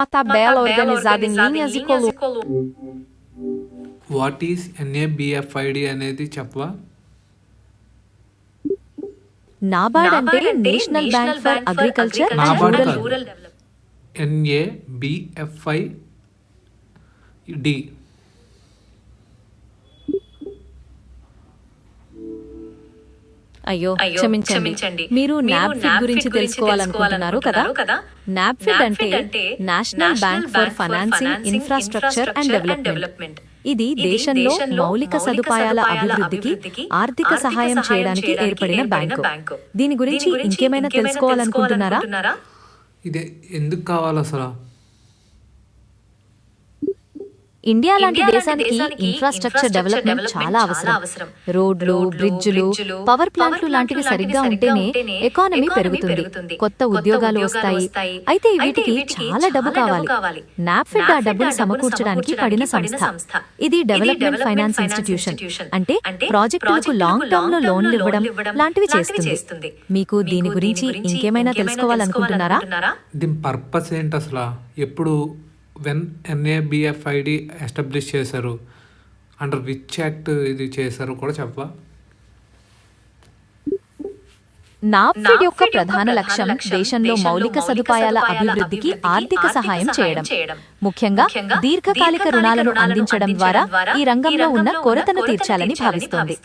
Uma tabela organizada em linhas e colunas. What is NABFID అనేది చెప్పవా? నాబార్డ్ అంటే national bank for agriculture and NABARD rural కాదు, NABFID. అయ్యో క్షమించండి, మీరు నాబ్ఫిడ్ గురించి తెలుసుకోవాలనుకుంటున్నారు కదా. నాబ్ఫిడ్ అంటే national bank for financing infrastructure and development. ఇది దేశంలో మౌలిక సదుపాయాల అభివృద్ధికి ఆర్థిక సహాయం చేయడానికి ఏర్పడిన బ్యాంకు. దీని గురించి ఇంకేమైనా తెలుసుకోవాలనుకుంటున్నారా? ఇది ఎందుకు కావాలి అసలు? ఇండియా లాంటి దేశానికి ఇన్ఫ్రాస్ట్రక్చర్ డెవలప్మెంట్ చాలా అవసరం. రోడ్లు, బ్రిడ్జులు, పవర్ ప్లాంట్లు లాంటివి సరిగ్గా ఉంటేనే ఎకానమీ పెరుగుతుంది, కొత్త ఉద్యోగాలు వస్తాయి. అయితే వీటికి చాలా డబ్బు కావాలి. నాబ్ఫిడ్ ఆ డబ్బులు సమకూర్చడానికి పడిన సంస్థ. ఇది డెవలప్మెంట్ ఫైనాన్స్ ఇన్స్టిట్యూషన్, అంటే ప్రాజెక్టులకు లాంగ్ టర్మ్ లో లోన్లు ఇవ్వడం లాంటివి చేస్తుంది. మీకు దీని గురించి ఇంకేమైనా తెలుసుకోవాలనుకుంటున్నారా? దీని పర్పస్ ఏంటి అసలు? ఎప్పుడు వెన్ NABFID ఎస్టాబ్లిష్ చేశారు, అండర్ విచ్ యాక్ట్ ఇది చేశారు కూడా చెప్పవా? నాబ్ఫిడ్ యొక్క ప్రధాన లక్ష్యం దేశంలో మౌలిక సదుపాయాల అభివృద్ధికి ఆర్థిక సహాయం చేయడం, ముఖ్యంగా దీర్ఘకాలిక రుణాలను అందించడం ద్వారా ఈ రంగంలో ఉన్న కొరతను తీర్చాలని భావిస్తోంది.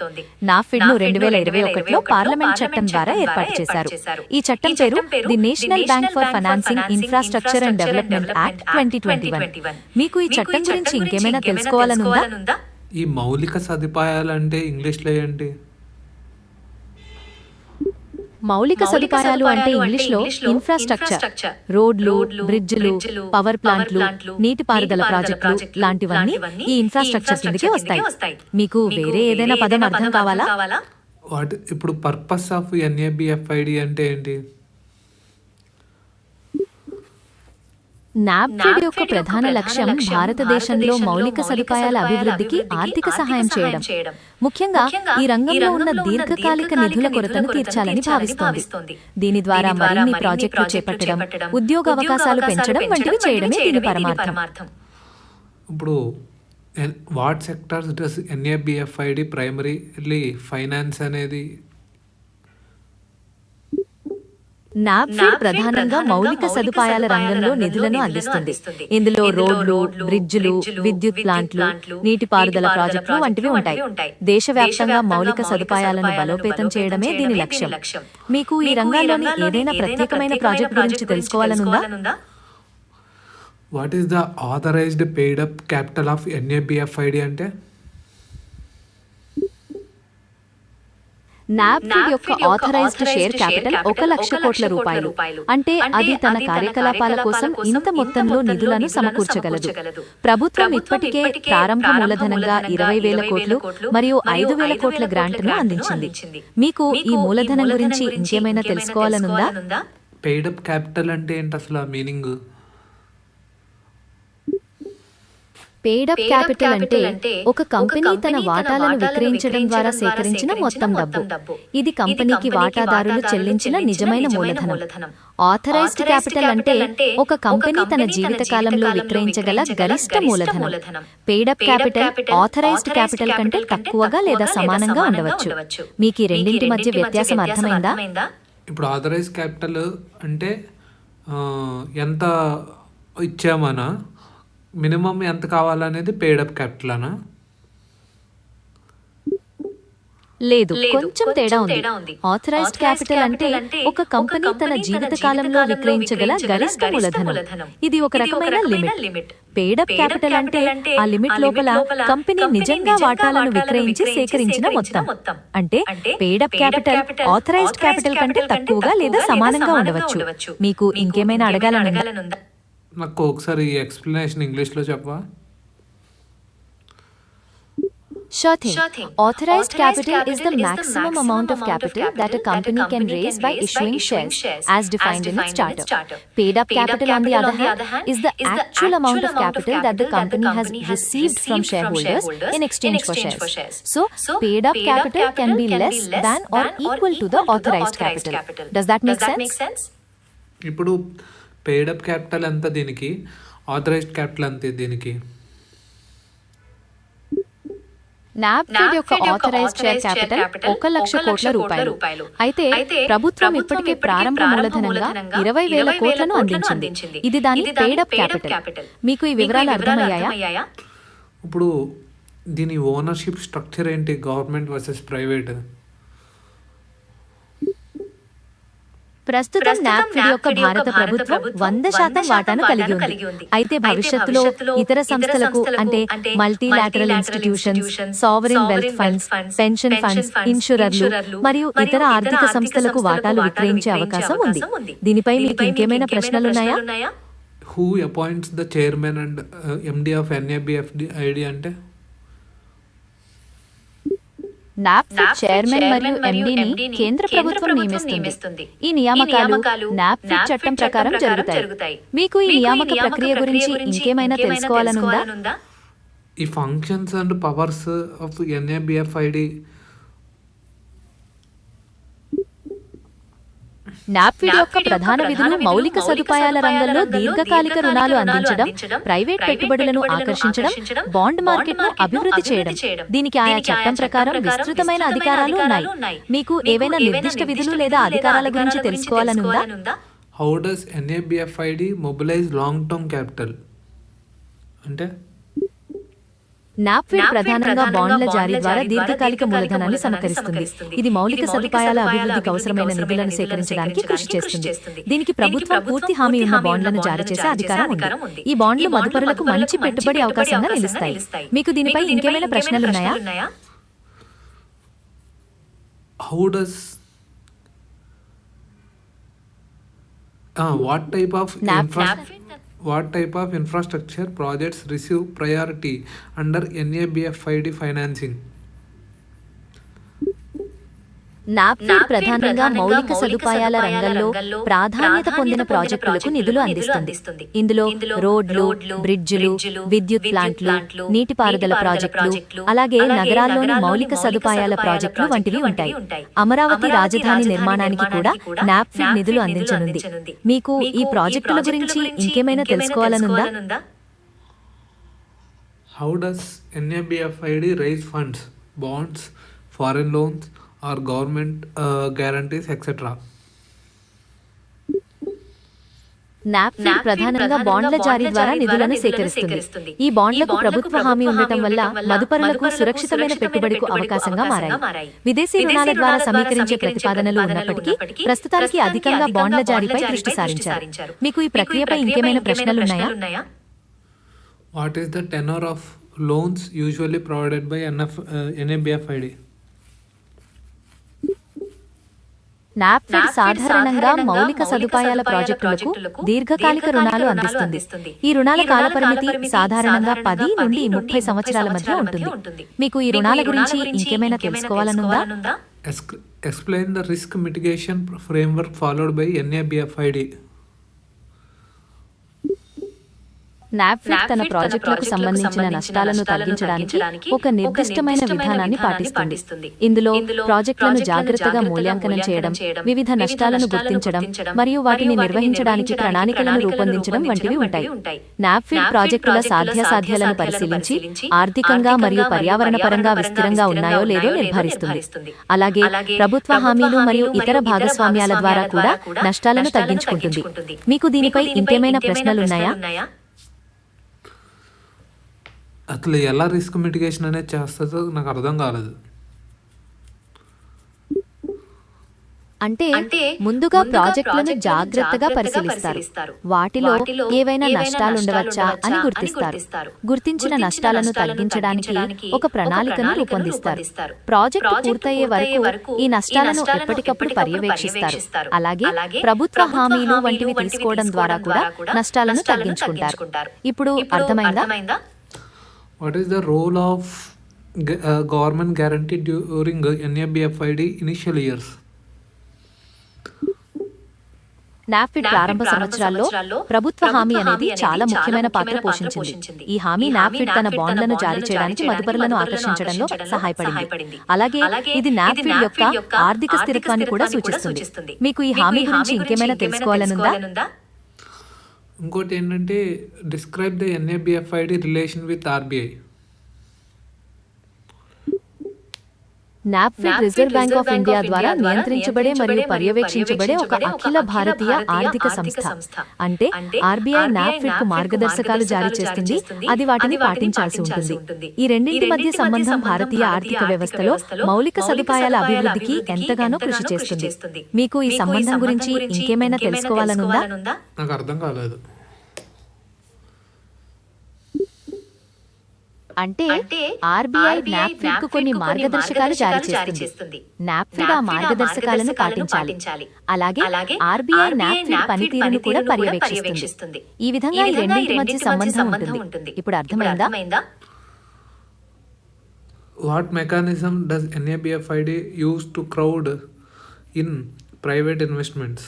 నాబ్ఫిడ్ ను 2021లో పార్లమెంట్ చట్టం ద్వారా ఏర్పాటు చేశారు. ఈ చట్టం పేరు the national bank for financing infrastructure and development act 2021. మీకు ఈ చట్టం గురించి ఇంకేమైనా తెలుసుకోవాలనుందా? ఈ మౌలిక సదుపాయాలు అంటే ఇంగ్లీష్లో ఏంటి? మౌలిక సదుపాయాలు అంటే ఇంగ్లీష్లో ఇన్ఫ్రాస్ట్రక్చర్, రోడ్లు, బ్రిడ్జిలు, పవర్ ప్లాంట్లు, నీటిపారుదల ప్రాజెక్టులు లాంటివన్నీ ఈ ఇన్ఫ్రాస్ట్రక్చర్ కిందకి వస్తాయి. మీకు వేరే ఏదైనా పదం అర్థం కావాలా? ఇప్పుడు పర్పస్ ఆఫ్ NABFID అంటే ఏంటి? నాబ్ఫిడ్ యొక్క ప్రధాన లక్ష్యం భారతదేశంలో మౌలిక సదుపాయాల అభివృద్ధికి ఆర్థిక సహాయం చేయడం, ముఖ్యంగా ఈ రంగంలో ఉన్న దీర్ఘకాలిక నిధుల కొరతను తీర్చాలని భావిస్తోంది. దీని ద్వారా మరిన్ని ప్రాజెక్టులు చేపట్టడం, ఉద్యోగ అవకాశాలు పెంచడం వంటివి చేయడమే దీని పరమార్థం. ఇప్పుడు what sectors does NABFID primarily finance అనేది? నాబ్ఫిడ్ ప్రధానంగా మౌలిక సదుపాయాల రంగంలో నిధులను అందిస్తుంది. ఇందులో రోడ్లు, బ్రిడ్జిలు, విద్యుత్ ప్లాంట్లు, నీటిపారుదల ప్రాజెక్టులు వంటివి ఉంటాయి. దేశవ్యాప్తంగా మౌలిక సదుపాయాలను బలోపేతం చేయడమే దీని లక్ష్యం. మీకు ఈ రంగాల్లోని ఏదైనా ప్రత్యేకమైన ప్రాజెక్ట్ గురించి తెలుసుకోవాలనుందా? What is the authorised paid up capital of NABFID అంటే? నాబ్ఫిడ్ యొక్క ఆథరైజ్డ్ షేర్ క్యాపిటల్ 1,00,000 కోట్ల రూపాయలు. అంటే అది తన కార్యకలాపాల కోసం ఇంత మొత్తంలో నిధులను సమకూర్చగలదు. ప్రభుత్వం ఇప్పటికే ప్రారంభ మూలధనంగా 20,000 కోట్లు మరియు 5,000 కోట్ల గ్రాంట్ను అందించింది. మీకు ఈ మూలధనం గురించి ఇంకేమైనా తెలుసుకోవాలనుందా? పెయిడ్ అప్ క్యాపిటల్ అంటే ఏంటి అసలు మీనింగ్? పెయిడ్ అప్ క్యాపిటల్ అంటే ఒక కంపెనీ తన వాటాలను విక్రయించడం ద్వారా సేకరించిన మొత్తం డబ్బు. ఇది కంపెనీకి వాటాదారులు చెల్లించిన నిజమైన మూలధనం. ఆథరైజ్డ్ క్యాపిటల్ అంటే ఒక కంపెనీ తన జీవిత కాలంలో విక్రయించగల గరిష్ట మూలధనం. Paid up capital authorised capital కంటే తక్కువగా లేదా సమానంగా ఉండవచ్చు. మీకు ఈ రెండింటి మధ్య వ్యత్యాసం అర్థమైందా? ఇప్పుడు ఆథరైజ్ క్యాపిటల్ అంటే ఎంత ఇచ్చామనా, మినిమం ఎంత కావాలనేది పెయిడ్ అప్ క్యాపిటల్ అనా? లేదు, కొంచెం తేడా ఉంది. ఆథరైజ్డ్ క్యాపిటల్ అంటే ఒక కంపెనీ తన జీవిత కాలంలో విక్రయించగల గరిష్ట మూలధనం. ఇది ఒక రకమైన లిమిట్. పెయిడ్ అప్ క్యాపిటల్ అంటే ఆ లిమిట్ లోపల కంపెనీ నిజంగా వాటాలను విక్రయించి సేకరించిన మొత్తం. అంటే paid up capital authorised capital కంటే తక్కువగా లేదా సమానంగా ఉండవచ్చు. మీకు ఇంకేమైనా అడగాలనుందా? నాకు ఒకసారి ఈ ఎక్స్ప్లెనేషన్ ఇంగ్లీష్లో చెప్పవా? Sure thing. Authorized capital is the maximum amount of capital that a company can raise by issuing shares as defined in its charter. Paid up capital, on the other hand, is the actual amount of capital that the company has received from shareholders in exchange for shares. So, paid up capital can be less than or equal to the authorized capital. Does that make sense? ఇప్పుడు paid up capital ఎంత దీనికి, authorised capital అంతే దీనికి. నాప్ఫెడ్ యొక్క authorised share capital 1,00,000 కోట్ల రూపాయలు. అయితే ప్రభుత్వం ఇప్పటికే ప్రారంభ మూలధనంగా 20,000 కోట్లను అందించింది. ఇది దాని పెయిడ్ అప్ క్యాపిటల్. మీకు ఈ వివరాలు అర్థమయ్యాయా? ఇప్పుడు దీని ఓనర్షిప్ స్ట్రక్చర్ ఏంటి, గవర్నమెంట్ వర్సెస్ ప్రైవేట్? ప్రస్తుతం నాప్ఫెడ్ యొక్క భారత ప్రభుత్వం 100% వాటాను కలిగి ఉంది. అయితే భవిష్యత్తులో ఇతర సంస్థలకు అంటే multilateral institutions, sovereign wealth funds, pension funds, ఇన్సూరర్లు మరియు ఇతర ఆర్థిక సంస్థలకు వాటాలు విక్రయించే అవకాశం ఉంది. దీనిపై మీకు ఇంకేమైనా ప్రశ్నలున్నాయా? Who appoints the chairman and MD of NABFID అంటే? నాప్ఫెడ్ చైర్మన్ మరియు ఎండీని కేంద్ర ప్రభుత్వం నియమిస్తుంది. ఈ నియామకాలు నాప్ఫెడ్ చట్టం ప్రకారం జరుగుతాయి. మీకు ఈ నియామక ప్రక్రియ గురించి ఇంకేమైనా తెలుసుకోవాలనుందా? ఈ functions and powers of NABFID. నాప్ఫెడ్ యొక్క ప్రధాన విధులు మౌలిక సదుపాయాల రంగంలో దీర్ఘకాలిక రుణాలు అందించడం, ప్రైవేట్ పెట్టుబడులను ఆకర్షించడం, బాండ్ మార్కెట్ను అభివృద్ధి చేయడం. దీనికి ఆయా చట్టం ప్రకారం విస్తృతమైన అధికారాలు ఉన్నాయి. మీకు ఏవైనా నిర్దిష్ట విధులు లేదా అధికారాల గురించి తెలుసుకోవాలనుందా? How does NABFID mobilise long term capital అంటే? నాప్ఫెడ్ ప్రధానంగా బాండ్ల జారీ ద్వారా దీర్ఘకాలిక మూలధనాన్ని సమకరిస్తుంది. ఇది మౌలిక సదుపాయాల అభివృద్ధికి అవసరమైన నిధులను సేకరించడానికి కృషి చేస్తుంది. దీనికి ప్రభుత్వం పూర్తి హామీ ఉన్న బాండ్లను జారీ చేసే అధికారం ఉంది. ఈ బాండ్లు మదుపరులకు మంచి పెట్టుబడి అవకాశంగా నిలుస్తాయి. మీకు దీనిపై ఇంకేమైనా ప్రశ్నలున్నాయా? How does what type of infrastructure projects receive priority under NABFID financing? నాప్ఫెడ్ ప్రధానంగా మౌలిక సదుపాయాల రంగంలో ప్రాధాన్యత పొందిన ప్రాజెక్టులకు నిధులు అందిస్తుంది. ఇందులో రోడ్లు, బ్రిడ్జిలు, విద్యుత్ ప్లాంట్లు, నీటిపారుదల ప్రాజెక్టులు, అలాగే నగరాల్లోని మౌలిక సదుపాయాల ప్రాజెక్టులు వంటివి ఉంటాయి. అమరావతి రాజధాని నిర్మాణానికి కూడా నాప్ఫెడ్ నిధులు అందించనుంది. మీకు ఈ ప్రాజెక్టుల గురించి ఇంకేమైనా తెలుసుకోవాలనుందా? How does NABFID raise funds, bonds, foreign loans or government guarantees etc? నాప్ఫెడ్ ప్రధానంగా బాండ్ల జారీ ద్వారా నిధులను సేకరిస్తుంది. ఈ బాండ్లకు ప్రభుత్వ హామీ ఉండటం వల్ల మదుపరులకు సురక్షితమైన పెట్టుబడికి అవకాశంగా మారాయి. విదేశీ రుణాల ద్వారా సమీకరించే ప్రతిపాదనలు ఉన్నప్పటికీ ప్రస్తుతానికి అధికంగా బాండ్ల జారీపై దృష్టి సారించారు. మీకు ఈ ప్రక్రియపై ఇంకేమైనా ప్రశ్నలున్నాయా? What is the tenor of loans usually provided by NABFID? నాప్ఫెడ్ సాధారణంగా మౌలిక సదుపాయాల ప్రాజెక్టులకు దీర్ఘకాలిక రుణాలు అందిస్తుంది. ఈ రుణాల కాలపరిమితి సాధారణంగా 10 నుండి 30 సంవత్సరాల మధ్య ఉంటుంది. మీకు ఈ రుణాల గురించి ఇంకేమైనా తెలుసుకోవాలనుందా? Explain the risk mitigation framework followed by NABFID. నాప్ఫెడ్ తన ప్రాజెక్టులకు సంబంధించిన నష్టాలను తగ్గించడానికి ఒక నిర్దిష్టమైన విధానాన్ని పాటిస్తుంది. ఇందులో ప్రాజెక్టులను జాగ్రత్తగా మూల్యాంకనం చేయడం, వివిధ నష్టాలను గుర్తించడం మరియు వాటిని నిర్వహించడానికి ప్రణాళికలను రూపొందించడం వంటివి ఉంటాయి. నాప్ఫెడ్ ప్రాజెక్టుల సాధ్యాసాధ్యాలను పరిశీలించి ఆర్థికంగా మరియు పర్యావరణపరంగా విస్తృతంగా ఉన్నాయో లేదో నిర్ధారిస్తుంది. అలాగే ప్రభుత్వ హామీలు మరియు ఇతర భాగస్వామ్యాల ద్వారా కూడా నష్టాలను తగ్గించుకుంటుంది. మీకు దీనిపై ఇంకేమైనా ప్రశ్నలున్నాయా? అసలు ఎలా రిస్క్ మిటిగేషన్ అనేది చేస్తుందో నాకు అర్థం కాలేదు. అంటే ముందుగా ప్రాజెక్టులను జాగ్రత్తగా పరిశీలిస్తారు. వాటిలో ఏవైనా నష్టాలుండవచ్చా అని గుర్తిస్తారు. గుర్తించిన నష్టాలను తగ్గించడానికి ఒక ప్రణాళికను రూపొందిస్తారు. ప్రాజెక్టు పూర్తయ్యే వరకు ఈ నష్టాలను ఎప్పటికప్పుడు పర్యవేక్షిస్తారు. అలాగే ప్రభుత్వ హామీలు వంటివి తీసుకోవడం ద్వారా కూడా నష్టాలను తగ్గించుకుంటారు. ఇప్పుడు అర్థమైందా? What is the role of government guarantee during NABFID initial years? నాప్ఫెడ్ ప్రారంభ సంవత్సరాల్లో ప్రభుత్వ హామీ అనేది చాలా ముఖ్యమైన పాత్ర పోషించింది. ఈ హామీ నాప్ఫెడ్ తన బాండ్లను జారీ చేయడానికి మదుపరులను ఆకర్షించడంలో సహాయపడింది. అలాగే ఇది నాప్ఫెడ్ యొక్క ఆర్థిక స్థిరత్వాన్ని కూడా సూచిస్తుంది. మీకు ఈ హామీ గురించి ఇంకేమైనా తెలుసుకోవాలనుందా? ఇంకోటి ఏంటంటే describe the NABFID relation with RBI. NABFID reserve bank of India ద్వారా నియంత్రించబడే మరియు పర్యవేక్షించబడే ఒక అఖిల భారతీయ ఆర్థిక సంస్థ. అంటే ఆర్బీఐ నాప్ఫిడ్ కు మార్గదర్శకాలు జారీ చేస్తుంది, అది వాటిని పాటించాల్సి ఉంటుంది. ఈ రెండింటి మధ్య సంబంధం భారతీయ ఆర్థిక వ్యవస్థలో మౌలిక సదుపాయాల అభివృద్ధికి ఎంతగానో కృషి చేస్తుంది. మీకు ఈ సంబంధం గురించి ఇంకేమైనా తెలుసుకోవాలనుందా? నాకు అర్థం కాలేదు. అంటే ఆర్బీఐ నాప్ఫిడ్ కు కొన్ని మార్గదర్శకాలు జారీ చేస్తుంది. నాప్ఫిడ్ ఆ మార్గదర్శకాలను పాటించాలి. అలాగే ఆర్బీఐ నాప్ఫిడ్ పనితీరును కూడా పర్యవేక్షిస్తుంది. ఈ విధంగా ఈ రెండింటి మధ్య సంబంధం ఉంటుంది. ఇప్పుడు అర్థమైందా? What mechanism does NABFID use to crowd in private investments?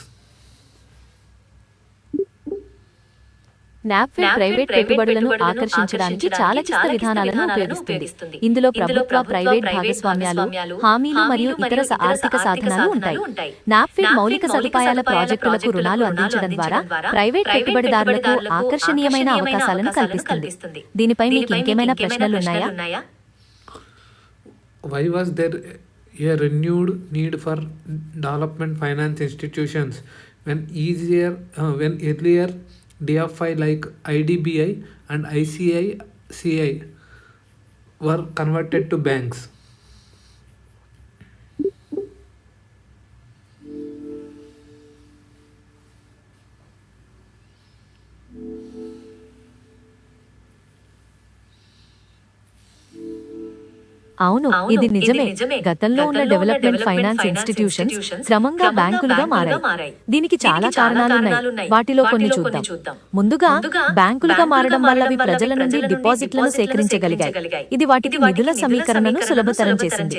NABFID private పెట్టుబడులను ఆకర్షించడానికి చాలా క్లిష్ట విధానాలను ఉపయోగిస్తుంది. ఇందులో ప్రభుత్వ, ప్రైవేట్ భాగస్వామ్యాలు, హామీలు మరియు ఇతర ఆర్థిక సాధనాలు ఉంటాయి. నాప్ఫిడ్ మౌలిక సదుపాయాల ప్రాజెక్టులకు రుణాలు అందించడం ద్వారా ప్రైవేట్ పెట్టుబడిదారులకు ఆకర్షణీయమైన అవకాశాలను కల్పిస్తుంది. దీనిపై మీకు ఇంకేమైనా ప్రశ్నలున్నాయా? Why was there a renewed need for development finance institutions when earlier DFI like IDBI and ICICI were converted to banks? అవును, ఇది నిజమే. గతంలో ఉన్న డెవలప్మెంట్ ఫైనాన్స్ ఇన్స్టిట్యూషన్స్ క్రమంగా బ్యాంకులుగా మారాయి. దీనికి చాలా కారణాలున్నాయి. వాటిలో కొన్ని చూద్దాం. ముందుగా, బ్యాంకులుగా మారడం వల్ల అవి ప్రజల నుండి డిపాజిట్లను సేకరించగలిగాయి. ఇది వాటికి నిధుల సమీకరణను సులభతరం చేసింది.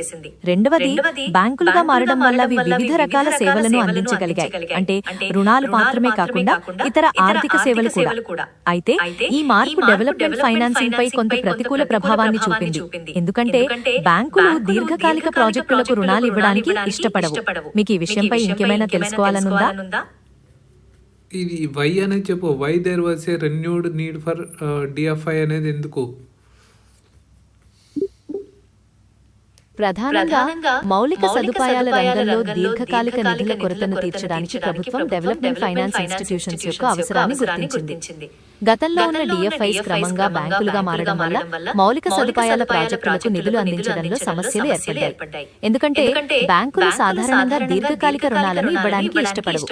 రెండవది, బ్యాంకులుగా మారడం వల్ల అవి వివిధ రకాల సేవలను అందించగలిగాయి. అంటే రుణాలు మాత్రమే కాకుండా ఇతర ఆర్థిక సేవలు కూడా. అయితే ఈ మార్పు డెవలప్మెంట్ ఫైనాన్సింగ్ పై కొంత ప్రతికూల ప్రభావాన్ని చూపింది. ఎందుకంటే బ్యాంకులు దీర్ఘకాలిక ప్రాజెక్టులకు రుణాలు ఇవ్వడానికి ఇష్టపడవు. మీకు ఈ విషయంపై ఇంకేమైనా తెలుసుకోవాలనుందా? ఇది వై అనేది చెప్పు. Why there was a renewed need for DFI అనేది ఎందుకు? ప్రధానంగా మౌలిక సదుపాయాల రంగంలో దీర్ఘకాలిక నిధుల కొరతను తీర్చడానికి ప్రభుత్వం డెవలప్మెంట్ ఫైనాన్స్ ఇన్స్టిట్యూషన్స్ యొక్క అవసరాన్ని గుర్తించింది. గతంలో ఉన్న డిఎఫ్ఐస్ క్రమంగా బ్యాంకులుగా మారడం వల్ల మౌలిక సదుపాయాల ప్రాజెక్టులకు నిధులు అందించడంలో సమస్యలు ఏర్పడ్డాయి. ఎందుకంటే బ్యాంకులు సాధారణంగా దీర్ఘకాలిక రుణాలను ఇవ్వడానికి ఇష్టపడవు.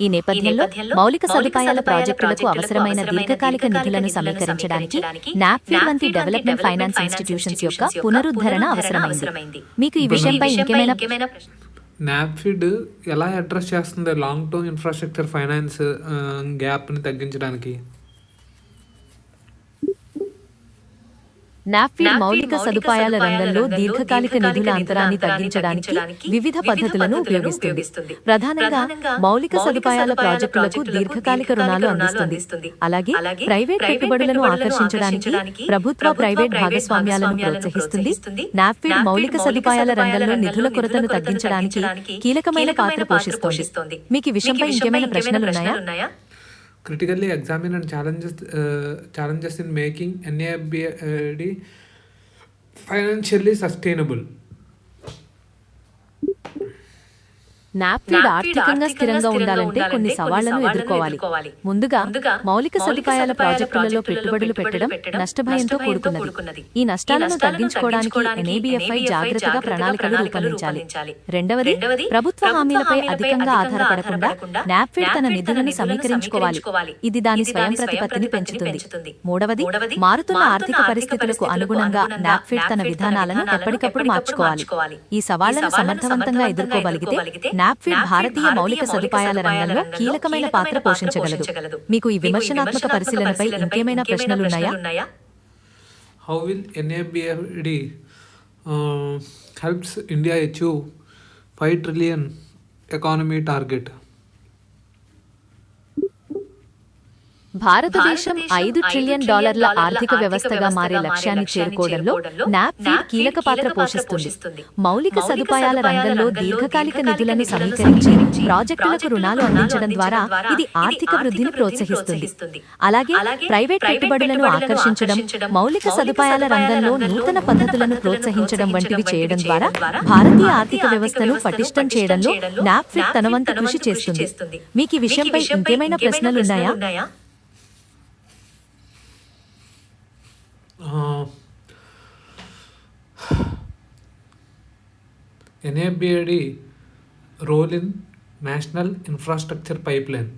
ఈ నేపథ్యంలో మౌలిక సదుపాయాల ప్రాజెక్టులకు అవసరమైన దీర్ఘకాలిక నిధులను సమీకరించడానికి నాప్ఫిడ్ వంటి డెవలప్మెంట్ ఫైనాన్స్ ఇన్స్టిట్యూషన్స్ యొక్క పునరుద్ధరణ అవసరమైంది. మీకు ఈ విషయంపై ఇంకేమైనా? నాప్ఫిడ్ ఎలా అడ్రస్ చేస్తుంది లాంగ్ టర్మ్ ఇన్ఫ్రాస్ట్రక్చర్ ఫైనాన్స్ గ్యాప్ని తగ్గించడానికి? నాప్ఫిడ్ మౌలిక సదుపాయాల రంగంలో దీర్ఘకాలిక నిధుల అంతరాన్ని తగ్గించడానికి వివిధ పద్ధతులను ఉపయోగిస్తుంది. ప్రధానంగా మౌలిక సదుపాయాల ప్రాజెక్టులకు దీర్ఘకాలిక రుణాలు అందిస్తుంది. అలాగే ప్రైవేట్ పెట్టుబడులను ఆకర్షించడానికి ప్రభుత్వ, ప్రైవేట్ భాగస్వామ్యాలను ప్రోత్సహిస్తుంది. నాప్ఫిడ్ మౌలిక సదుపాయాల రంగంలో నిధుల కొరతను తగ్గించడానికి కీలకమైన పాత్ర పోషిస్తోంది. మీకు ఈ విషయంపై ఇంకేమైనా ప్రశ్నలున్నాయా? Critically examine and challenges in making NABD financially sustainable. నాప్ఫిడ్ ఆర్థికంగా స్థిరంగా ఉండాలంటే కొన్ని సవాళ్లను ఎదుర్కోవాలి. ముందుగా, మౌలిక సదుపాయాల ప్రాజెక్టులలో పెట్టుబడులు పెట్టడం నష్టభయంతో కూడుకున్నది. ఈ నష్టాలను తగ్గించుకోవడానికి ఎన్ఏబిఎఫ్ఐ జాగ్రత్తగా ప్రణాళికలు రూపొందించాలి. రెండవది, ప్రభుత్వ హామీలపై అధికంగా ఆధారపడకుండా నాప్ఫిడ్ తన నిధులను సమీకరించుకోవాలి. ఇది దాని స్వయం ప్రతిపత్తిని పెంచుతుంది. మూడవది, మారుతున్న ఆర్థిక పరిస్థితులకు అనుగుణంగా నాప్ఫిడ్ తన విధానాలను ఎప్పటికప్పుడు మార్చుకోవాలి. ఈ సవాళ్లను సమర్థవంతంగా ఎదుర్కోగలిగితే నాప్ఫిడ్ భారతీయ మౌలిక సదుపాయాల రంగంలో కీలకమైన పాత్ర పోషించగలదు. మీకు ఈ విమర్శనాత్మక పరిశీలనపై ఇంకేమైనా ప్రశ్నలున్నాయా? How will NABD helps India achieve 5 trillion economy target? భారతదేశం $5 ట్రిలియన్ ఆర్థిక వ్యవస్థగా మారే లక్ష్యాన్ని చేరుకోవడంలో నాప్ఫీడ్ కీలక పాత్ర పోషిస్తుంది. మౌలిక సదుపాయాల రంగంలో దీర్ఘకాలిక నిధులను సమీకరించి ప్రాజెక్టులకు రుణాలు అందించడం ద్వారా ఇది ఆర్థిక వృద్ధిని ప్రోత్సహిస్తుంది. అలాగే ప్రైవేట్ పెట్టుబడులను ఆకర్షించడం, మౌలిక సదుపాయాల రంగంలో నూతన పద్ధతులను ప్రోత్సహించడం వంటివి చేయడం ద్వారా భారతీయ ఆర్థిక వ్యవస్థను పటిష్టం చేయడంలో నాప్ఫీడ్ తన వంతు కృషి చేస్తుంది. మీకు ఈ విషయంపై ఇంకేమైనా ప్రశ్నలున్నాయా? NABID role in national infrastructure pipeline.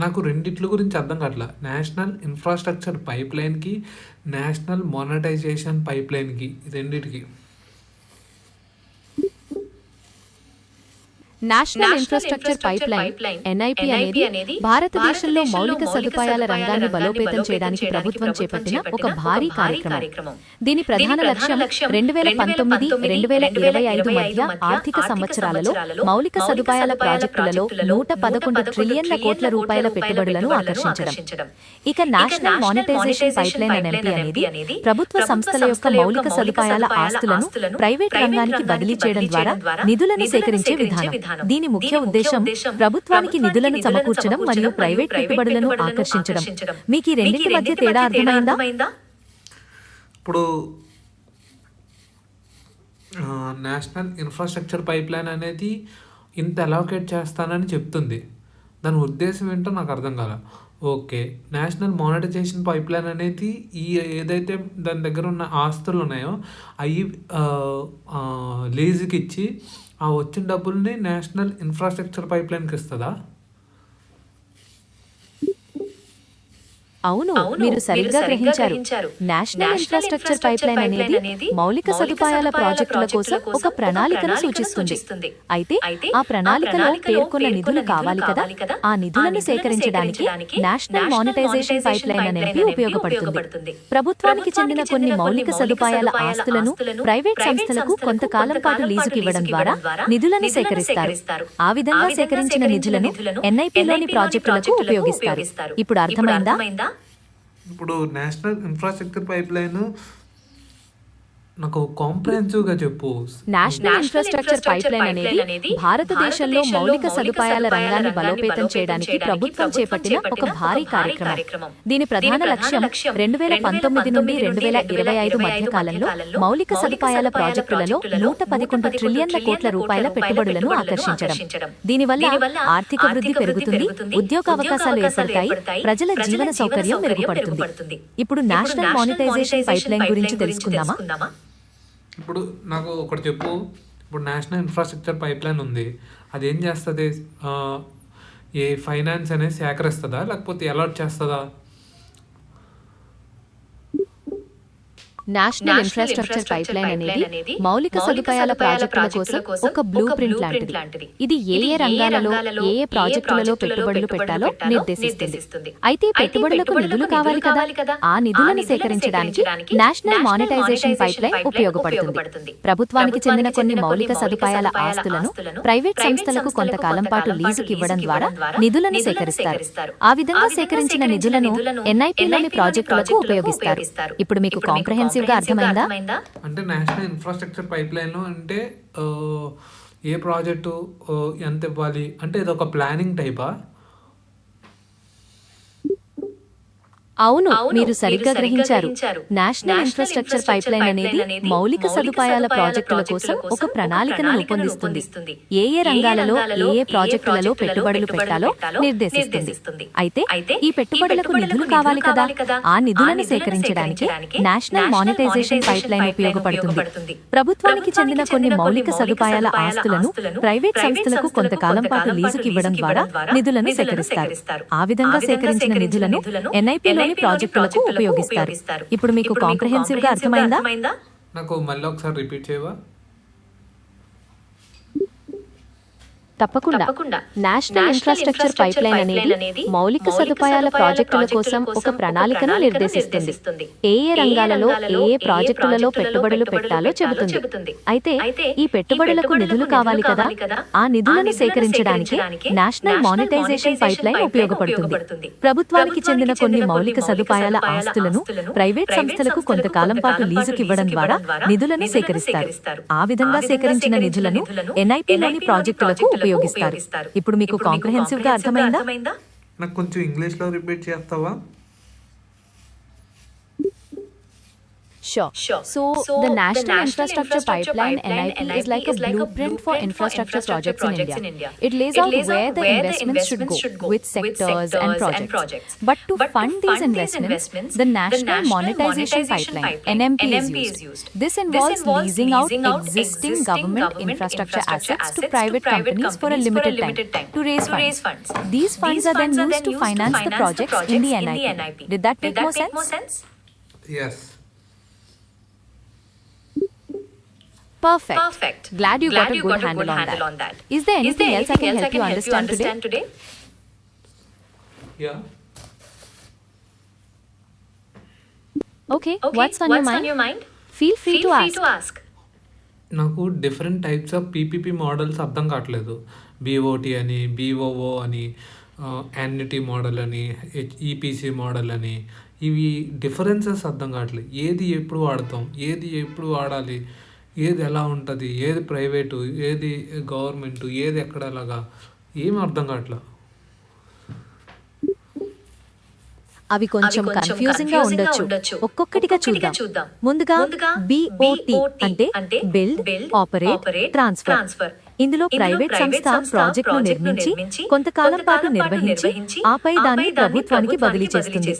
నాకు రెండిట్ల గురించి అర్థం కావట్లా. నేషనల్ ఇన్ఫ్రాస్ట్రక్చర్ పైప్ లైన్కి, నేషనల్ మానిటైజేషన్ పైప్ లైన్కి, రెండిటికి. National infrastructure pipeline NIP అనేది భారతదేశంలో మౌలిక సదుపాయాల రంగాన్ని బలోపేతం చేయడానికి ప్రభుత్వం చేపట్టిన ఒక భారీ కార్యక్రమం. దీని ప్రధాన లక్ష్యం 2019-2025 మధ్య ఆర్థిక సంవత్సరాలలో మౌలిక సదుపాయాల ప్రాజెక్టులలో 111 ట్రిలియన్ల కోట్ల రూపాయల పెట్టుబడులను ఆకర్షించడం. ఇక నేషనల్ మానిటైజేషన్ పైప్ లైన్ ఎన్ఎంపీ అనేది ప్రభుత్వ సంస్థల యొక్క మౌలిక సదుపాయాల ఆస్తులను ప్రైవేట్ రంగానికి బదిలీ చేయడం ద్వారా నిధులను సేకరించే విధానం. దీని ముఖ్య ఉద్దేశం ప్రభుత్వానికి నిధులను సమకూర్చడం మరియు ప్రైవేట్ పెట్టుబడులను ఆకర్షించడం. మీకు ఈ రెండింటి మధ్య తేడా అర్థమైందా? ఇప్పుడు నేషనల్ ఇన్ఫ్రాస్ట్రక్చర్ పైప్ లైన్ అనేది ఇంత అలోకేట్ చేస్తానని చెప్తుంది. దాని ఉద్దేశం ఏంటో నాకు అర్థం కాల. Okay, national monetisation pipeline అనేది ఏదైతే దాని దగ్గర ఉన్న ఆస్తులు ఉన్నాయో అవి లీజుకి ఇచ్చి ఆ వచ్చిన డబ్బుల్ని నేషనల్ ఇన్ఫ్రాస్ట్రక్చర్ పైప్ లైన్కి ఇస్తుందా? అవును, మీరు సరిగ్గా గ్రహించారు. నేషనల్ ఇన్ఫ్రాస్ట్రక్చర్ పైప్ లైన్ అనేది మౌలిక సదుపాయాల ప్రాజెక్టుల కోసం ఒక ప్రణాళికను సూచిస్తుంది. అయితే ఆ ప్రణాళికలో పేర్కొన్న నిధులు కావాలి కదా. ఆ నిధులను సేకరించడానికి నేషనల్ మానిటైజేషన్ పైప్ లైన్ అనేది ఉపయోగపడుతుంది. ప్రభుత్వానికి చెందిన కొన్ని మౌలిక సదుపాయాల ఆస్తులను ప్రైవేట్ సంస్థలకు కొంతకాలం పాటు లీజుకి ఇవ్వడం ద్వారా నిధులను సేకరిస్తారు. ఆ విధంగా సేకరించిన నిధులను ఎన్ఐపిలోని ప్రాజెక్టులకు ఉపయోగిస్తారు. ఇప్పుడు అర్థమైందా? ఇప్పుడు నేషనల్ ఇన్ఫ్రాస్ట్రక్చర్ పైప్ లైన్ నాకు కాంప్రహెన్సివ్గా చెప్పు. నేషనల్ ఇన్ఫ్రాస్ట్రక్చర్ పైప్ లైన్ అనేది భారతదేశంలో మౌలిక సదుపాయాల రంగాన్ని బలోపేతం చేయడానికి ప్రభుత్వం చేపట్టిన ఒక భారీ కార్యక్రమం. దీని ప్రధాన లక్ష్యం 2019-2025 మధ్య కాలంలో మౌలిక సదుపాయాల ప్రాజెక్టులలో 111 ట్రిలియన్ల కోట్ల రూపాయల పెట్టుబడులను ఆకర్షించడం. దీనివల్ల ఆర్థిక వృద్ధి పెరుగుతుంది, ఉద్యోగ అవకాశాలు ఏర్పడతాయి, ప్రజల జీవన సౌకర్యం మెరుగుపడుతుంది. ఇప్పుడు నేషనల్ మానిటైజేషన్ పైప్ లైన్ గురించి తెలుసుకుందామా? ఇప్పుడు నాకు ఒకటి చెప్పు. ఇప్పుడు నేషనల్ ఇన్ఫ్రాస్ట్రక్చర్ పైప్ లైన్ ఉంది, అది ఏం చేస్తుంది? ఏ ఫైనాన్స్ అనేది సేకరిస్తుందా లేకపోతే అలాట్ చేస్తుందా? నేషనల్ ఇన్ఫ్రాస్ట్రక్చర్ పైప్ లైన్ అనేది మౌలిక సదుపాయాల ప్రాజెక్టుల కోసం ఒక బ్లూ ప్రింట్ లాంటిది. ఇది ఏ రంగాలలో ఏ ప్రాజెక్టులలో పెట్టుబడులు పెట్టాలో నిర్దేశిస్తుంది. అయితే పెట్టుబడులకు నిధులు కావాలి కదా. ఆ నిధులను సేకరించడానికి నేషనల్ మానిటైజేషన్ పైప్ లైన్ ఉపయోగపడుతుంది. ప్రభుత్వానికి చెందిన కొన్ని మౌలిక సదుపాయాల ఆస్తులను ప్రైవేట్ సంస్థలకు కొంతకాలం పాటు లీజుకి ఇవ్వడం ద్వారా నిధులను సేకరిస్తారు. ఆ విధంగా సేకరించిన నిధులను ఎన్ఐపిలోని ప్రాజెక్టులకు ఉపయోగిస్తారు. ఇప్పుడు మీకు కాంప్రహెన్సివ్ అర్థమైందా? అంటే నేషనల్ ఇన్ఫ్రాస్ట్రక్చర్ పైప్ లైన్ అంటే ఏ ప్రాజెక్టు ఎంత ఇవ్వాలి అంటే ఇది ఒక ప్లానింగ్ టైపా? అవును, మీరు సరిగ్గా గ్రహించారు. నేషనల్ ఇన్ఫ్రాస్ట్రక్చర్ పైప్ లైన్ అనేది మౌలిక సదుపాయాల ప్రాజెక్టుల కోసం ఒక ప్రణాళికను రూపొందిస్తుంది. ఏ రంగాలలో ఏ ప్రాజెక్టులలో పెట్టుబడులు పెట్టాలో నిర్దేశిస్తుంది. అయితే ఈ పెట్టుబడులకు నిధులు కావాలి కదా. ఆ నిధులను సేకరించడానికి నేషనల్ మానిటైజేషన్ పైప్ లైన్ ఉపయోగపడుతుంది. ప్రభుత్వానికి చెందిన కొన్ని మౌలిక సదుపాయాల ఆస్తులను ప్రైవేట్ సంస్థలకు కొంతకాలం పాటు లీజుకి ఇవ్వడం ద్వారా నిధులను సేకరిస్తారు. ఆ విధంగా సేకరించిన నిధులను ఎన్ఐపిలో ప్రాజెక్టులకు ఉపయోగిస్తారు. ఇప్పుడు మీకు కాంప్రహెన్సివ్ గా అర్థమైందా? నాకు మళ్ళీ ఒకసారి రిపీట్ చేయవా? తప్పకుండా నేషనల్ ఇన్ఫ్రాస్ట్రక్చర్ పైప్లైన్ అనేది మౌలిక సదుపాయాల ప్రాజెక్టుల కోసం ఒక ప్రణాళికను నిర్దేశిస్తుంది. ఏ రంగాలలో ఏ ప్రాజెక్టులలో పెట్టుబడులు పెట్టాలో చెబుతుంది. అయితే ఈ పెట్టుబడులకు నిధులు కావాలి కదా, ఆ నిధులను సేకరించడానికి నేషనల్ మానిటైజేషన్ పైప్లైన్ ఉపయోగపడుతుంది. ప్రభుత్వానికి చెందిన కొన్ని మౌలిక సదుపాయాల ఆస్తులను ప్రైవేట్ సంస్థలకు కొంతకాలం పాటు లీజుకివ్వడం ద్వారా నిధులను సేకరిస్తారు. ఆ విధంగా సేకరించిన నిధులను ఎన్ఐపిలోని ప్రాజెక్టులకు ఉపయోగిస్తారు. ఇప్పుడు మీకు కాంప్రహెన్సివ్ గా అర్థమైందా? నాకు కొంచెం ఇంగ్లీష్లో రిపీట్ చేస్తావా? Sure. So the National Infrastructure Pipeline (NIP) is like a blueprint for infrastructure projects in India. It lays out where the investments should go, which sectors and projects. But to fund these investments, the National Monetization Pipeline (NMP) is used. This involves leasing out existing government infrastructure assets to private companies for a limited time to raise funds. These funds are then used to finance the projects in the NIP. Did that make more sense? Yes. Perfect. Glad you got a good handle on that. Is there anything else I can help you understand today? Yeah. Okay. What's on your mind? Feel free to ask. నాకు different types of PPP models అర్థం కావట్లేదు. BOT అని, బీఓఓ అని, annuity model అని, EPC model అని, ఇవి differences అర్థం కావట్లేదు. ఏది ఎప్పుడు వాడతాం, ఏది ఎప్పుడు వాడాలి, ఏది ఎలా ఉంటుంది, ఏది ప్రైవేటు, ఏది గవర్నమెంట్, ఏది ఎక్కడలాగా ఏం అర్థం కావట్లేదు. అవి కొంచెం కన్ఫ్యూజింగ్ గా ఉండొచ్చు. ఒక్కొక్కటిగా చూద్దాం. ముందుగా BOT అంటే బిల్డ్, ఆపరేట్, ట్రాన్స్ఫర్. ఇందులో ప్రైవేట్ సంస్థ ప్రాజెక్టును నిర్మించి కొంతకాలం పాటు నిర్వహించి ఆపై దాన్ని ప్రభుత్వానికి బదిలీ చేస్తుంది.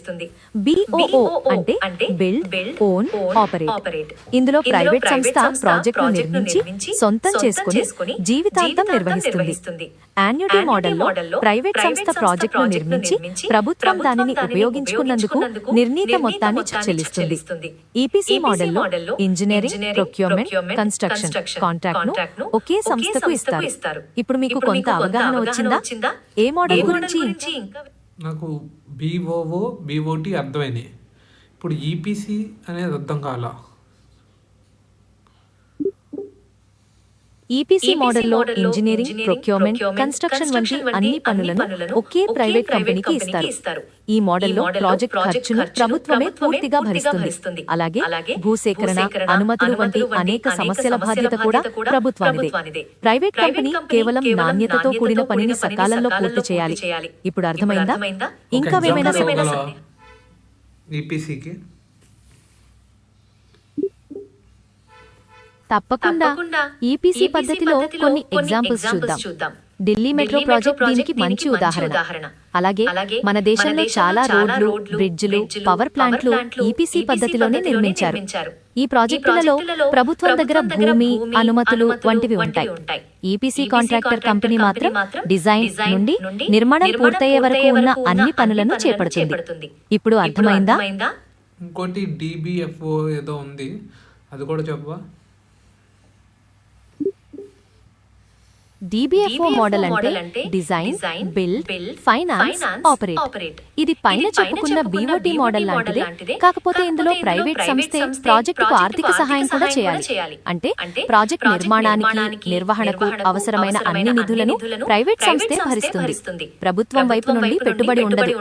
BOO అంటే బిల్డ్, ఓన్, ఆపరేట్. ఇందులో ప్రైవేట్ సంస్థ ప్రాజెక్టును నిర్మించి సొంతం చేసుకుని జీవితాంతం నిర్వహిస్తుంది. యాన్యుటీ మోడల్లో ప్రైవేట్ సంస్థ ప్రాజెక్టును నిర్మించి ప్రభుత్వం దానిని ఉపయోగించుకున్నందుకు నిర్ణీత మొత్తాన్ని చెల్లిస్తుంది. ఈపీసీ మోడల్లో ఇంజనీరింగ్, ప్రొక్యూర్మెంట్, కన్స్ట్రక్షన్ కాంట్రాక్ట్ ను ఒకే సంస్థకు ఇస్తారు. ఇప్పుడు మీకు కొంత అవగాహన వచ్చిందా? ఏ మోడల్ గురించి? నాకు బీఓఓ, బీఓటీ అర్థమైనాయి. ఇప్పుడు ఈపీసీ అనేది అర్థం కాలా. ఈపీసీ మోడల్లో ఇంజనీరింగ్, ప్రొక్యూర్మెంట్, కన్స్ట్రక్షన్ వంటి అన్ని పనులను ఒకే ప్రైవేట్ కంపెనీకి ఇస్తారు. ఈ మోడల్లో ప్రాజెక్ట్ ఖర్చును ప్రభుత్వమే పూర్తిగా భరిస్తుంది. అలాగే భూసేకరణ, అనుమతులు వంటి అనేక సమస్యల బాధ్యత కూడా ప్రభుత్వానిదే. ప్రైవేట్ కంపెనీ కేవలం నాణ్యతతో కూడిన పనిని సకాలంలో పూర్తి చేయాలి. ఇప్పుడు అర్థమైందా? ఇంకా ఏమైనా ఈపీసీకి తప్పకుండా ఈపీసీ పద్ధతిలో కొన్ని ఎగ్జాంపుల్స్ చూద్దాం. ఢిల్లీ మెట్రో ప్రాజెక్ట్ దీనికి మంచి ఉదాహరణ. అలాగే మన దేశంలో చాలా రోడ్లు, బ్రిడ్జిలు, పవర్ ప్లాంట్లు ఈపీసీ పద్ధతిలోనే నిర్మించారు. ఈ ప్రాజెక్టులలో ప్రభుత్వం దగ్గర భూమి, అనుమతులు వంటివి ఉంటాయి. ఈపీసీ కాంట్రాక్టర్ కంపెనీ మాత్రం డిజైన్ నుండి నిర్మాణం పూర్తయ్యే వరకు ఉన్న అన్ని పనులను చేపడుతుంది. ఇప్పుడు అర్థమైందా? ఇంకోటి డిబిఎఫ్ఓ ఏదో ఉంది, అది కూడా చెప్పవా? DBFO మోడల్ అంటే డిజైన్, బిల్డ్, ఫైనాన్స్, ఆపరేట్. ఇది పైన చెప్పుకున్న BOT మోడల్ లాంటిదే. కాకపోతే ఇందులో ప్రైవేట్ సంస్థే ప్రాజెక్టుకు ఆర్థిక సహాయం కూడా చేయాలి. అంటే ప్రాజెక్ట్ నిర్మాణానికి, నిర్వహణకు అవసరమైన అన్ని నిధులను ప్రైవేట్ సంస్థే భరిస్తుంది. ప్రభుత్వం వైపు నుండి పెట్టుబడి ఉండదు.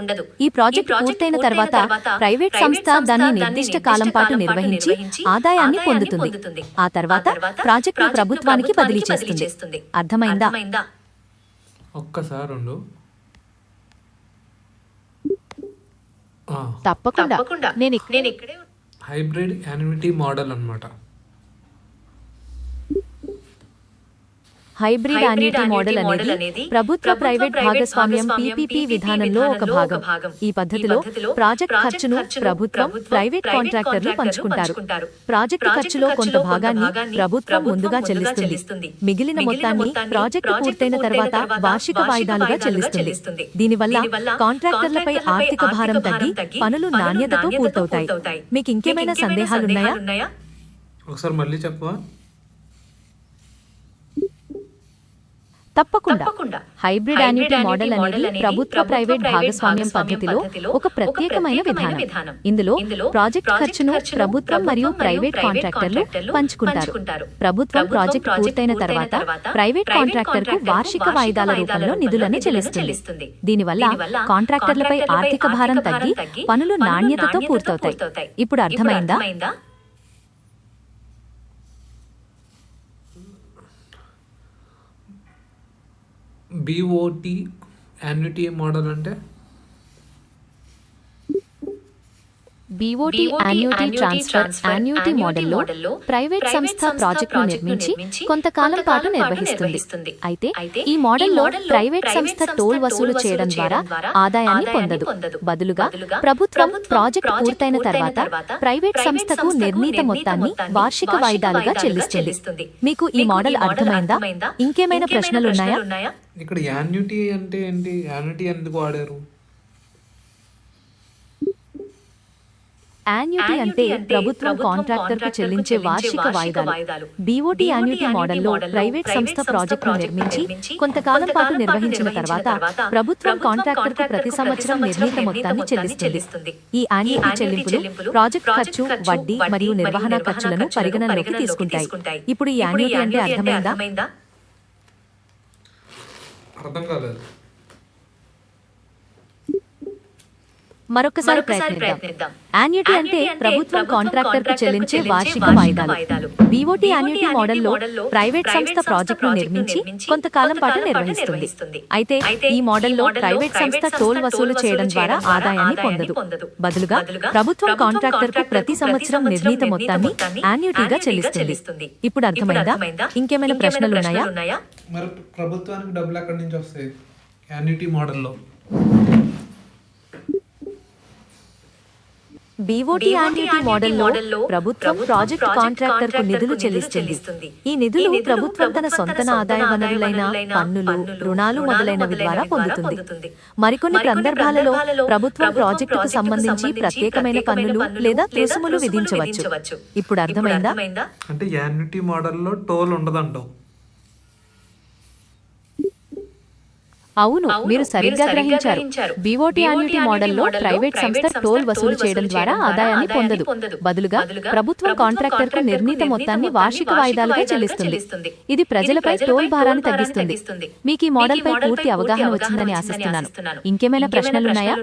ఈ ప్రాజెక్ట్ పూర్తయిన తర్వాత ప్రైవేట్ సంస్థ దాన్ని నిర్దిష్ట కాలం పాటు నిర్వహించి ఆదాయాన్ని పొందుతుంది. ఆ తర్వాత ప్రాజెక్టును ప్రభుత్వానికి బదిలీ చేస్తుంది. అర్థమైందా? ఒక్కసారి ఉండు. తప్పకుండా. నేను ఇక్కడే హైబ్రిడ్ యాన్యుటీ మోడల్ అన్నమాట. హైబ్రిడ్ యాన్యుటీ మోడల్ అనేది ప్రభుత్వ ప్రైవేట్ భాగస్వామ్యం PPP విధానంలో ఒక భాగం. ఈ పద్ధతిలో ప్రాజెక్ట్ ఖర్చును ప్రభుత్వం, ప్రైవేట్ కాంట్రాక్టర్లు పంచుకుంటారు. ప్రాజెక్టు ఖర్చులో కొంత భాగాన్ని ప్రభుత్వం ముందుగా చెల్లిస్తుంది. మిగిలిన మొత్తాన్ని ప్రాజెక్టు పూర్తయిన తర్వాత వార్షిక వాయిదాలుగా చెల్లిస్తుంది. దీనివల్ల కాంట్రాక్టర్లపై ఆర్థిక భారం తగ్గి పనులు నాణ్యతతో పూర్తవుతాయి. మీకు ఇంకేమైనా సందేహాలున్నాయా? ఒకసారి మళ్ళీ చెప్పవా? తప్పకుండా. హైబ్రిడ్ యాన్యుటీ మోడల్ అనేది ప్రభుత్వ ప్రైవేట్ భాగస్వామ్యం పద్ధతిలో ఒక ప్రత్యేకమైన విధానం. ఇందులో ప్రాజెక్ట్ ఖర్చును ప్రభుత్వం మరియు ప్రైవేట్ కాంట్రాక్టర్లు పంచుకుంటారు. ప్రభుత్వం ప్రాజెక్ట్ పూర్తయిన తర్వాత ప్రైవేట్ కాంట్రాక్టర్కు వార్షిక వాయిదాల రూపంలో నిధులను చెల్లిస్తుంది. దీనివల్ల కాంట్రాక్టర్లపై ఆర్థిక భారం తగ్గి పనులు నాణ్యతతో పూర్తవుతాయి. ఇప్పుడు అర్థమైందా? బీఓటీ యాన్యుటీ మోడల్ అంటే బీఓటీ యాన్యుటీ ట్రాన్స్ఫర్ యాన్యుటీ మోడల్లో ప్రైవేట్ సంస్థ ప్రాజెక్టును నిర్మించి కొంతకాలం పాటు నిర్వహిస్తుంది. అయితే ఈ మోడల్లో ప్రైవేట్ సంస్థ టోల్ వసూలు చేయడం ద్వారా ఆదాయాన్ని పొందదు. బదులుగా ప్రభుత్వం ప్రాజెక్ట్ పూర్తయిన తర్వాత ప్రైవేట్ సంస్థకు నిర్ణీత మొత్తాన్ని వార్షిక వాయిదాలుగా చెల్లిస్తుంది. మీకు ఈ మోడల్ అర్థమైందా? ఇంకేమైనా ప్రశ్నలున్నాయా? ఇక్కడ యాన్యుటీ అంటే ఏంటి? యాన్యుటీ ఎందుకు వాడారు? యాన్యుటీ అంటే ప్రభుత్వం కాంట్రాక్టర్కు చెల్లించే వార్షిక వాయిదాలు. బీఓటీ యాన్యుటీ మోడల్లో ప్రైవేట్ సంస్థ ప్రాజెక్టును నిర్మించి కొంతకాలం పాటు నిర్వహించిన తర్వాత ప్రభుత్వం కాంట్రాక్టర్కు ప్రతి సంవత్సరం నిర్ణీత మొత్తాన్ని చెల్లిస్తుంది. ఈ యాన్యుటీ చెల్లింపులు ప్రాజెక్ట్ ఖర్చు, వడ్డీ మరియు నిర్వహణ ఖర్చులను పరిగణనలోకి తీసుకుంటాయి. ఇప్పుడు ఈ యాన్యుటీ అంటే అర్థమైందా? అర్థం కాలేదు. మరొకసారి ప్రయత్నిద్దాం. యాన్యుటీ అంటే ప్రభుత్వం కాంట్రాక్టర్కు చెల్లించే వార్షిక వాయిదాలు. బీఓటీ యాన్యుటీ మోడల్లో ప్రైవేట్ సంస్థ ప్రాజెక్టును నిర్మించి కొంతకాలం పాటు నిర్వహిస్తుంది. అయితే ఈ మోడల్లో ప్రైవేట్ సంస్థ టోల్ వసూలు చేయడం ద్వారా ఆదాయాన్ని పొందదు. బదులుగా ప్రభుత్వం కాంట్రాక్టర్కు ప్రతి సంవత్సరం నిర్ణీత మొత్తాన్ని యాన్యుటీగా చెల్లిస్తుంది. ఇప్పుడు అర్థమైందా? ఇంకేమైనా ప్రశ్నలున్నాయా? మరి ప్రభుత్వానికి డబ్బులు ఎక్కడి నుంచి వస్తాయి యాన్యుటీ మోడల్లో? బీఓటీ యాన్యుటీ మోడల్లో ప్రభుత్వం ప్రాజెక్ట్ కాంట్రాక్టర్కు నిధులు చెల్లిస్తుంది. ఈ నిధులు ప్రభుత్వం తన సొంత ఆదాయ వనరులైన పన్నులు, రుణాలు మొదలైనవి ద్వారా పొందుతుంది. మరికొన్ని సందర్భాలలో ప్రభుత్వం ప్రాజెక్టుకు సంబంధించి ప్రత్యేకమైన పన్నులు లేదా రుసుములు విధించవచ్చు. ఇప్పుడు అర్థమైందా? అంటే యాన్యుటీ మోడల్లో టోల్ ఉండదంటావు. అవును, మీరు సరిగ్గా గ్రహించారు. బీఓటీ యాన్యుటీ మోడల్లో ప్రైవేట్ సంస్థ టోల్ వసూలు చేయడం ద్వారా ఆదాయాన్ని పొందదు. బదులుగా ప్రభుత్వం కాంట్రాక్టర్కు నిర్ణీత మొత్తాన్ని వార్షిక వాయిదాలుగా చెల్లిస్తుంది. ఇది ప్రజలపై టోల్ భారాన్ని తగ్గిస్తుంది. మీకు ఈ మోడల్పై పూర్తి అవగాహన వచ్చిందని ఆశిస్తున్నాను. ఇంకేమైనా ప్రశ్నలున్నాయా?